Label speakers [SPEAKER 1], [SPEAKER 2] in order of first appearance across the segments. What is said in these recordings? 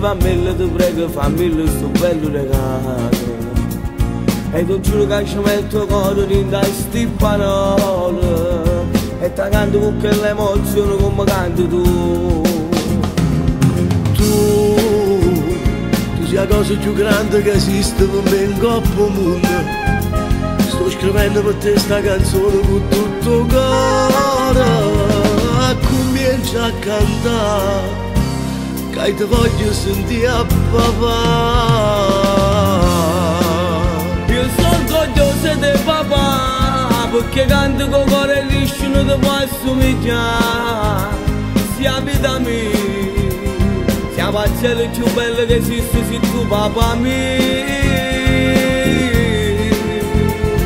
[SPEAKER 1] fammi, ti prego, fammi sto bello regalo. E tu giuro che ci metto il cuore in queste parole e ti canto con quell'emozione come canti tu.
[SPEAKER 2] Tu sei la cosa più grande che esiste per me in coppa mondo. Sto scrivendo per te sta canzone con tutto il cuore. Comincia a cantare che ti voglio sentire a papà.
[SPEAKER 1] Io sono orgogliosa di papà perché canto con cuore liscio non ti posso migliare. Sia vita mia, sia parcella più bella che esiste se tu papà mio.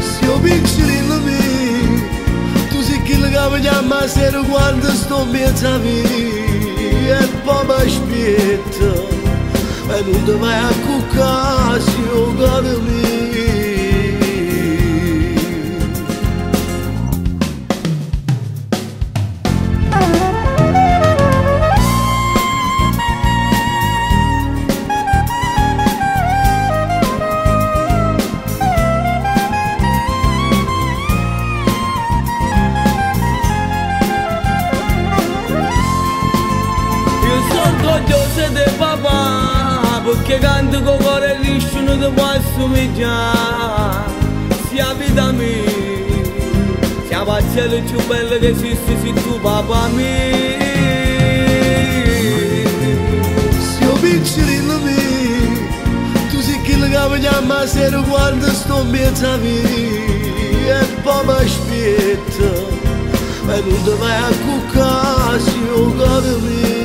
[SPEAKER 2] Se io piccolino mio, tu sei quello che mi chiama sera quando sto in mezzo a me. E poi mi aspetta e non ti vai a cuccare se io cuore mio.
[SPEAKER 1] Orgogliosa di papà perché canto con cuore liscio non ti posso migliare. Sia vita mia, sia parcella più bella che esiste se tu papà mio.
[SPEAKER 2] Se io piccolino mio, tu sei quello che mi chiama sera quando sto in mezzo a me. E poi mi aspetta e non ti vai a cuccare se io cuore mio.